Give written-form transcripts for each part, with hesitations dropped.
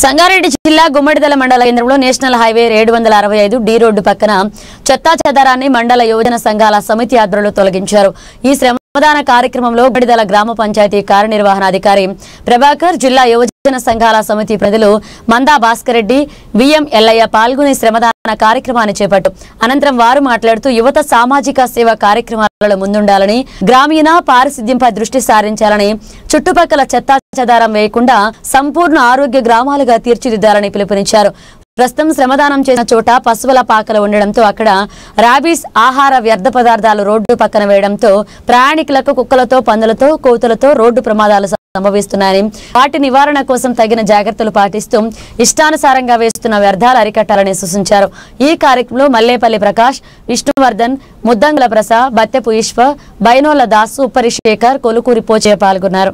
సంగారెడ్డి జిల్లా గుమ్మడిదల మండల కేంద్రంలో నేషనల్ హైవే 765 డి రోడ్డు పక్కన చెత్తా చెదారాన్ని మండల యువజన సంఘాల సమితి ఆధ్వర్యంలో తొలగించారు। ఈ శ్రమదాన కార్యక్రమంలో గుమ్మడిదల గ్రామ పంచాయతీ కార్యనిర్వహణాధికారి ప్రభాకర్, జిల్లా యువజన సంఘాల సమితి ప్రతినిధులు మందా భాస్కర్ రెడ్డి, విఎం ఎల్లయ్య పాల్గొని శ్రమదాన కార్యక్రమాన్ని చేపట్టారు। అనంతరం వారు మాట్లాడుతూ యువత సామాజిక సేవ కార్యక్రమాలలో ముందుండాలని, గ్రామీణ పారిశుద్ధ్యంపై దృష్టి సారించాలని, చుట్టుపక్కల చెత్తా చెదారం వేయకుండా సంపూర్ణ ఆరోగ్య గ్రామాలుగా తీర్చిదిద్దాలని పిలుపునిచ్చారు। ప్రస్తుతం శ్రమదానం చేసిన చోట పశువుల పాకలు ఉండడంతో అక్కడ రాబీస్ ఆహార వ్యర్థ పదార్థాలు రోడ్డు పక్కన వేయడంతో ప్రయాణికులకు కుక్కలతో, పందులతో, కోతులతో రోడ్డు ప్రమాదాలు సంభవిస్తున్నాయని, వాటి నివారణ కోసం తగిన జాగ్రత్తలు పాటిస్తూ ఇష్టానుసారంగా వేస్తున్న వ్యర్థాలు అరికట్టాలని సూచించారు। ఈ కార్యక్రమంలో మల్లేపల్లి ప్రకాష్, విష్ణువర్ధన్, ముద్దంగుల ప్రసాద్, బత్తెపు ఈశ్వర్, బైనోల దాసు, ఉప్పరి శేఖర్, కొలుకూరి పోచే పాల్గొన్నారు।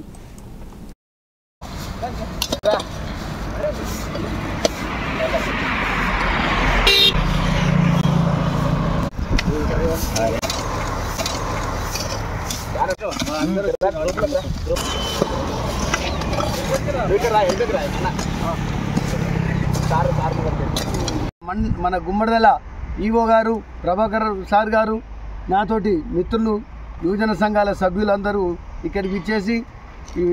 మన గుమ్మడిదల ఈవో గారు, ప్రభాకర్ సార్ గారు, నాతోటి మిత్రులు, యువజన సంఘాల సభ్యులందరూ ఇక్కడికి ఇచ్చేసి ఈ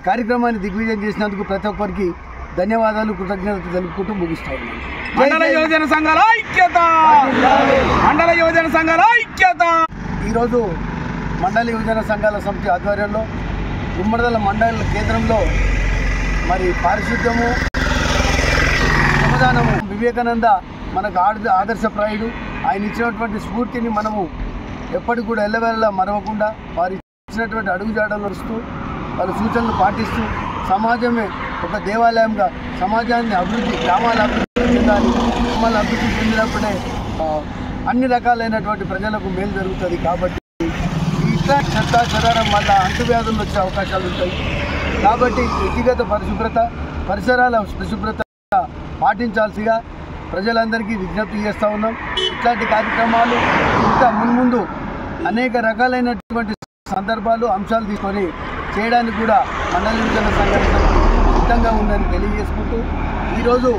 కార్యక్రమాన్ని దిగ్విజయం చేసినందుకు ప్రతి ఒక్కరికి ధన్యవాదాలు, కృతజ్ఞతలు తెలుపుకుంటూ ముగిస్తాను। మండల యువజన సంఘాల ఐక్యత, మండల యువజన సంఘాల ఐక్యత। ఈరోజు మండల యువజన సంఘాల సమితి ఆధ్వర్యంలో గుమ్మడిదల మండల కేంద్రంలో మరి పారిశుద్ధ్యము, శ్రమదానము, వివేకానంద మనకు ఆదర్శప్రాయుడు, ఆయన ఇచ్చినటువంటి స్ఫూర్తిని మనము ఎప్పటికి కూడా ఎల్లవేళలా మరవకుండా వారు ఇచ్చినటువంటి అడుగుజాడలు నడుస్తూ వాళ్ళ సూచనలు పాటిస్తూ సమాజమే ఒక దేవాలయంగా సమాజాన్ని అభివృద్ధి, గ్రామాల అభివృద్ధి చెందాలి। గ్రామాల అభివృద్ధి చెందినప్పుడే అన్ని రకాలైనటువంటి ప్రజలకు మేలు జరుగుతుంది। కాబట్టి ఇట్లా చెత్తా చెదారం వల్ల అంటువ్యాధులు వచ్చే అవకాశాలు ఉంటాయి। కాబట్టి వ్యక్తిగత పరిశుభ్రత, పరిసరాల పరిశుభ్రత పాటించాల్సిగా ప్రజలందరికీ విజ్ఞప్తి చేస్తూ ఉన్నాం। ఇట్లాంటి కార్యక్రమాలు ఇంకా మున్ముందు అనేక రకాలైనటువంటి సందర్భాలు, అంశాలు తీసుకొని చేయడానికి కూడా మండల యువజన సంఘాల సిద్ధంగా ఉందని తెలియజేసుకుంటూ ఈరోజు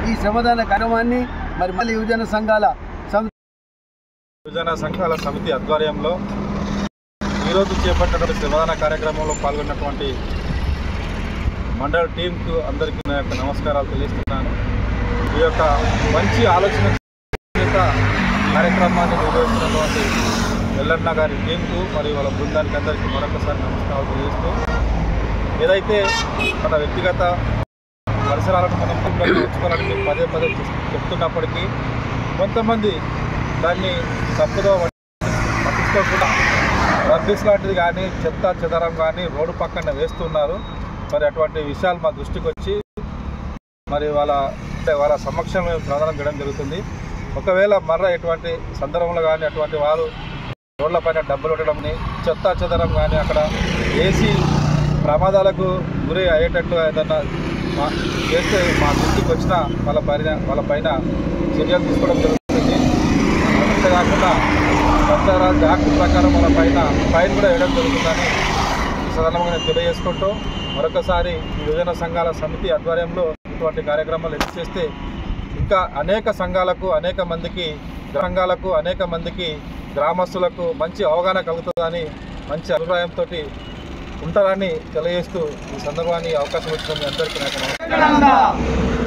ఈ శ్రమదాన కార్యక్రమాన్ని మరి మళ్ళీ యువజన సంఘాల సమితి ఆధ్వర్యంలో ఈరోజు చేపట్టినటువంటి శ్రమదాన కార్యక్రమంలో పాల్గొన్నటువంటి మండల టీంకు అందరికీ నా యొక్క నమస్కారాలు తెలియజేస్తున్నాను। ఈ యొక్క మంచి ఆలోచన కార్యక్రమాన్ని నిర్వహిస్తున్నటువంటి ఎల్లన్న గారి టీంకు మరియు వాళ్ళ బృందానికి అందరికీ మరొకసారి నమస్కారాలు తెలియజేస్తూ, ఏదైతే మన వ్యక్తిగత పరిసరాలను మనం ఉంచుకోవాలని పదే పదే చెప్తున్నప్పటికీ కొంతమంది దాన్ని తప్పుదో పట్టించుకోకుండా రబ్బీస్ లాంటిది కానీ, చెత్త చెదారం కానీ రోడ్డు పక్కన వేస్తున్నారు। మరి అటువంటి విషయాలు మా దృష్టికి వచ్చి మరి వాళ్ళ సమక్షంలో ప్రదానం చేయడం జరుగుతుంది। ఒకవేళ మర్ర ఎటువంటి సందర్భంలో కానీ అటువంటి వారు రోడ్లపైన డబ్బులు ఉండడంని, చెత్త చెదరం కానీ అక్కడ వేసి ప్రమాదాలకు గురి అయ్యేటట్టు ఏదన్నా చేస్తే మా దృష్టికి వచ్చిన వాళ్ళ పైన చర్యలు తీసుకోవడం జరుగుతుంది। అంతేకాకుండా పంచాయతీ యాక్ట్ ప్రకారం వాళ్ళ పైన ఫైన్ కూడా వేయడం జరుగుతుందని సాధారణంగా నేను తెలియజేసుకుంటూ మరొకసారి యువజన సంఘాల సమితి ఆధ్వర్యంలో ఇటువంటి కార్యక్రమాలు ఎక్కువ చేస్తే ఇంకా అనేక సంఘాలకు, అనేక మందికి గ్రామస్తులకు మంచి అవగాహన కలుగుతుందని, మంచి అభిప్రాయంతో ఉంటారని తెలియజేస్తూ ఈ సందర్భాన్ని అవకాశం వచ్చింది అందరికీ నాకు నమస్కారం।